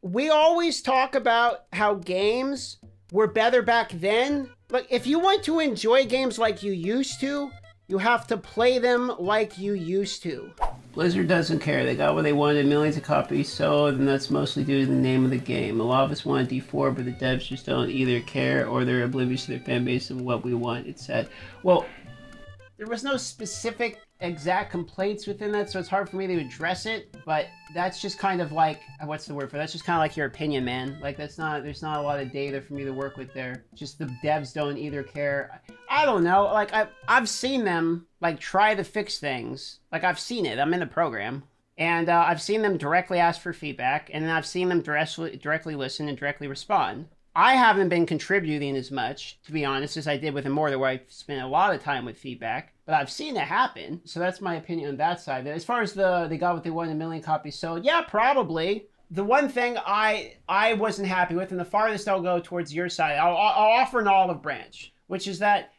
we always talk about how games were better back then. Like, if you want to enjoy games like you used to, you have to play them like you used to. Blizzard doesn't care. They got what they wanted, millions of copies sold, and that's mostly due to the name of the game. A lot of us want D4, but the devs just don't either care or they're oblivious to their fan base of what we want, it said. Well, there was no specific exact complaints within that, so it's hard for me to address it, but that's just kind of like, what's the word for that? That's just kind of like your opinion, man. Like, there's not a lot of data for me to work with there. Just the devs don't either care. I don't know, like, I've seen them, like, try to fix things. Like, I've seen it, I'm in the program. And I've seen them directly ask for feedback, and then I've seen them directly listen and directly respond. I haven't been contributing as much, to be honest, as I did with Immortal, where I spent a lot of time with feedback. But I've seen it happen, so that's my opinion on that side. As far as they got what they wanted, 1 million copies sold, yeah, probably. The one thing I wasn't happy with, and the farthest I'll go towards your side, I'll offer an olive branch, which is that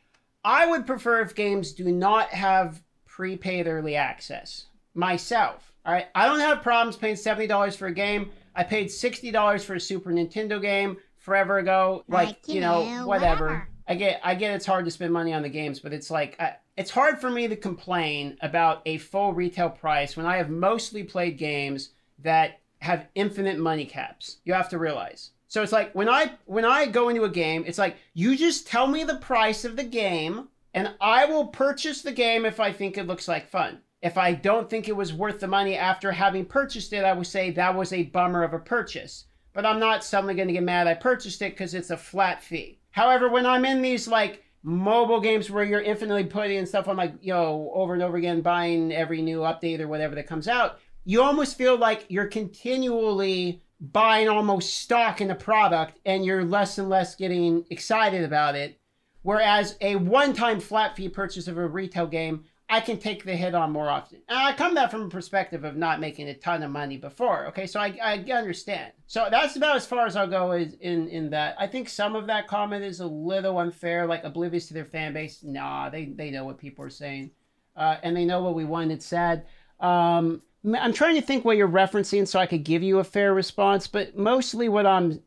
I would prefer if games do not have prepaid early access. Myself, all right? I don't have problems paying $70 for a game. I paid $60 for a Super Nintendo game forever ago, like, you know, whatever. I get it's hard to spend money on the games, but it's like, it's hard for me to complain about a full retail price when I have mostly played games that have infinite money caps. You have to realize. So it's like, when I go into a game, it's like, you just tell me the price of the game, and I will purchase the game if I think it looks like fun. If I don't think it was worth the money after having purchased it, I would say that was a bummer of a purchase. But I'm not suddenly going to get mad I purchased it because it's a flat fee. However, when I'm in these, like, mobile games where you're infinitely putting in stuff on, like, you know, over and over again, buying every new update or whatever that comes out, you almost feel like you're continually buying almost stock in a product and you're less and less getting excited about it. Whereas a one-time flat fee purchase of a retail game, I can take the hit on more often. And I come that from a perspective of not making a ton of money before, okay? So I understand. So that's about as far as I'll go in that. I think some of that comment is a little unfair, like oblivious to their fan base. Nah, they know what people are saying. And they know what we wanted said. I'm trying to think what you're referencing so I could give you a fair response, but mostly what I'm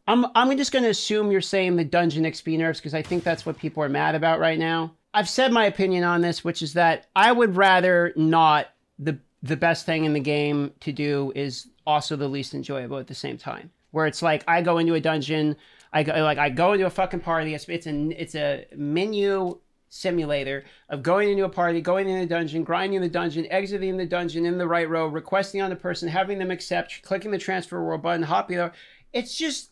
just going to assume you're saying the dungeon XP nerfs because I think that's what people are mad about right now. I've said my opinion on this, which is that I would rather not the best thing in the game to do is also the least enjoyable at the same time. Where it's like, I go into a dungeon, I go into a fucking party, it's a menu simulator of going into a party, going in a dungeon, grinding the dungeon, exiting the dungeon in the right row, requesting on the person, having them accept, clicking the transfer world button, hopping over. It's just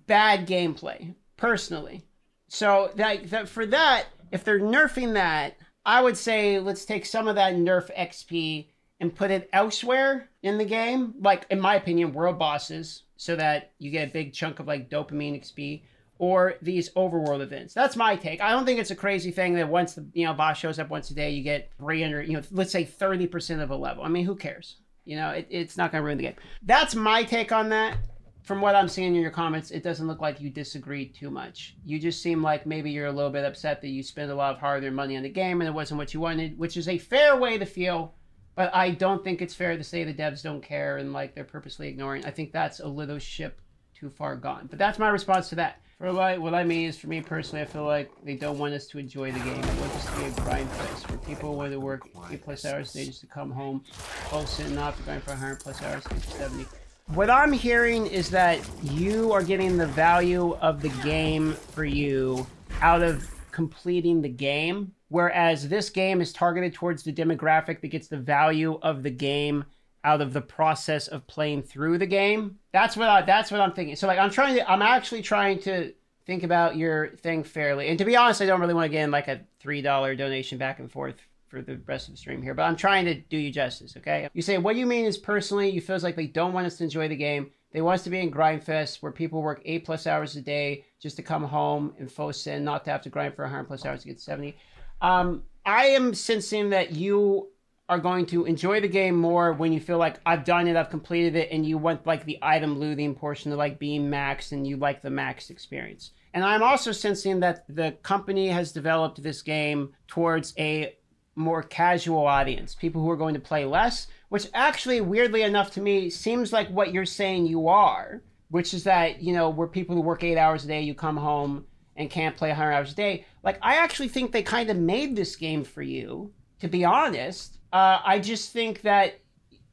bad gameplay, personally. So for that, if they're nerfing that, I would say let's take some of that nerf XP and put it elsewhere in the game. Like, in my opinion, world bosses, so that you get a big chunk of, like, dopamine XP, or these overworld events. That's my take. I don't think it's a crazy thing that once the, you know, boss shows up once a day, you get 300, you know, let's say 30% of a level. I mean, who cares? You know, it's not going to ruin the game. That's my take on that. From what I'm seeing in your comments, it doesn't look like you disagree too much. You just seem like maybe you're a little bit upset that you spent a lot of hard-earned money on the game and it wasn't what you wanted, which is a fair way to feel, but I don't think it's fair to say the devs don't care and, like, they're purposely ignoring. I think that's a little ship too far gone. But that's my response to that. For what I mean is, for me personally, I feel like they don't want us to enjoy the game. They want us to be a grind fest where people want to work 8+ hours a day just to come home, all sitting off, grind for 100+ hours, get to 70. What I'm hearing is that you are getting the value of the game for you out of completing the game, whereas this game is targeted towards the demographic that gets the value of the game out of the process of playing through the game. That's what I'm thinking. So, like, I'm actually trying to think about your thing fairly. And to be honest, I don't really want to get in, like, a $3 donation back and forth for the rest of the stream here, but I'm trying to do you justice, okay? You say, what you mean is personally, you feels like they don't want us to enjoy the game. They want us to be in Grindfest where people work 8+ hours a day just to come home and full sin, not to have to grind for 100+ hours to get to 70. I am sensing that you are going to enjoy the game more when you feel like, I've done it, I've completed it, and you want, like, the item looting portion of, like, being maxed, and you like the maxed experience. And I'm also sensing that the company has developed this game towards a more casual audience, people who are going to play less, which actually, weirdly enough to me, seems like what you're saying you are, which is that, you know, we're people who work 8 hours a day, you come home and can't play 100 hours a day. Like, I actually think they kind of made this game for you, to be honest. I just think that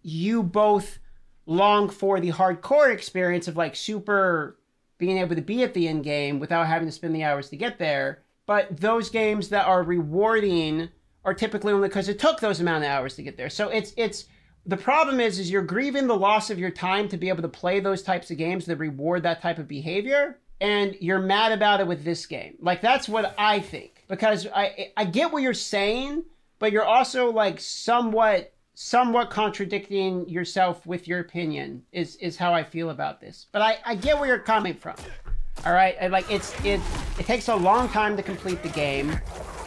you both long for the hardcore experience of, like, super being able to be at the end game without having to spend the hours to get there. But those games that are rewarding are typically only because it took those amount of hours to get there. So it's the problem is you're grieving the loss of your time to be able to play those types of games that reward that type of behavior. And you're mad about it with this game. Like, that's what I think. Because I get what you're saying, but you're also, like, somewhat contradicting yourself with your opinion is how I feel about this. But I get where you're coming from. All right? And, like, it takes a long time to complete the game.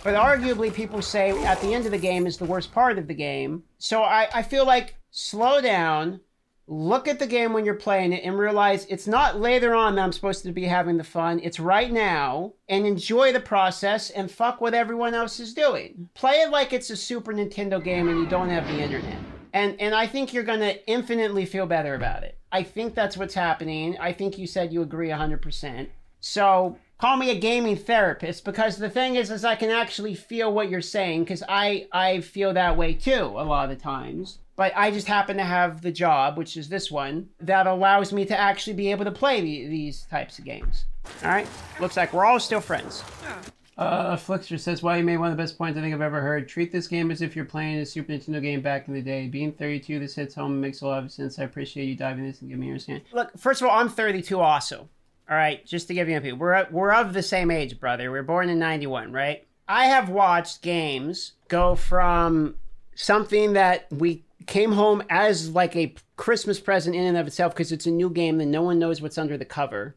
But arguably, people say at the end of the game is the worst part of the game. So I feel like slow down, look at the game when you're playing it, and realize it's not later on that I'm supposed to be having the fun. It's right now, and enjoy the process, and fuck what everyone else is doing. Play it like it's a Super Nintendo game and you don't have the internet. And I think you're going to infinitely feel better about it. I think that's what's happening. I think you said you agree 100%. So call me a gaming therapist, because the thing is I can actually feel what you're saying, because I feel that way too a lot of the times. But I just happen to have the job, which is this one, that allows me to actually be able to play these types of games. All right? Looks like we're all still friends. Flixer says, "Well, you made one of the best points I think I've ever heard. Treat this game as if you're playing a Super Nintendo game back in the day. Being 32, this hits home and makes a lot of sense. I appreciate you diving in this and giving me your understanding." Look, first of all, I'm 32 also. All right? Just to give you a peek. We're of the same age, brother. We were born in 91, right? I have watched games go from something that we came home as like a Christmas present in and of itself, because it's a new game and no one knows what's under the cover,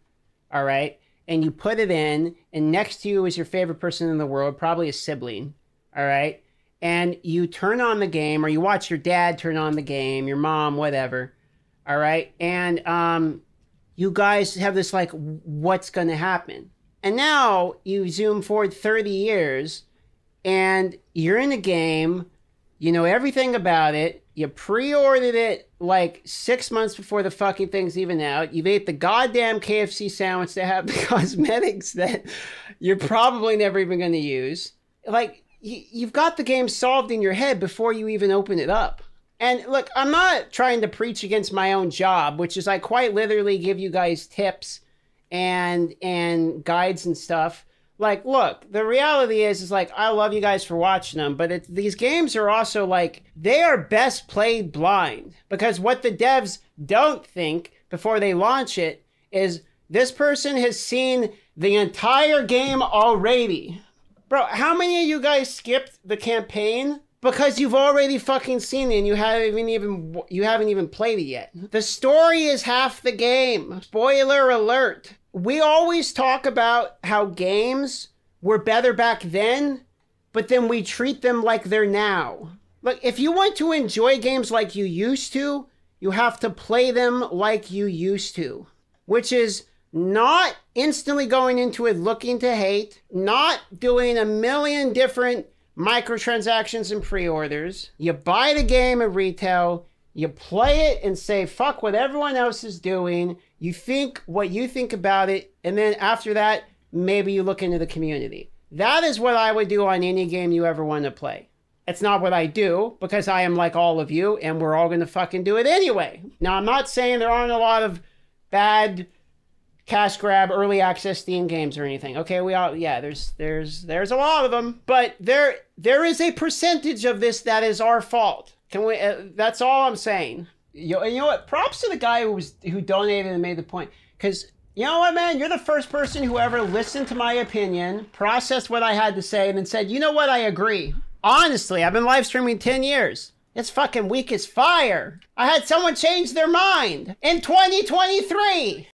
all right? And you put it in, and next to you is your favorite person in the world, probably a sibling, all right? And you turn on the game, or you watch your dad turn on the game, your mom, whatever, all right? And you guys have this like, what's going to happen? And now you zoom forward 30 years, and you're in a game, you know everything about it. You pre-ordered it like 6 months before the fucking thing's even out. You've ate the goddamn KFC sandwich that have the cosmetics that you're probably never even going to use. Like, you've got the game solved in your head before you even open it up. And look, I'm not trying to preach against my own job, which is I quite literally give you guys tips and guides and stuff. Like, look, the reality is like, I love you guys for watching them, but these games are also like, they are best played blind, because what the devs don't think before they launch it is this person has seen the entire game already. Bro, how many of you guys skipped the campaign because you've already fucking seen it and you haven't even played it yet? The story is half the game. Spoiler alert. We always talk about how games were better back then, but then we treat them like they're now. Look, if you want to enjoy games like you used to, you have to play them like you used to. Which is not instantly going into it looking to hate, not doing a million different microtransactions and pre-orders. You buy the game at retail, you play it and say, fuck what everyone else is doing. You think what you think about it, and then after that, maybe you look into the community. That is what I would do on any game you ever want to play. It's not what I do, because I am like all of you, and we're all going to fucking do it anyway. Now, I'm not saying there aren't a lot of bad cash grab early access Steam games or anything. Okay, there's a lot of them, but there is a percentage of this that is our fault. Can we? That's all I'm saying. You know what? Props to the guy who donated and made the point. Because, you know what, man? You're the first person who ever listened to my opinion, processed what I had to say, and then said, you know what? I agree. Honestly, I've been live streaming 10 years. It's fucking weak as fire. I had someone change their mind in 2023.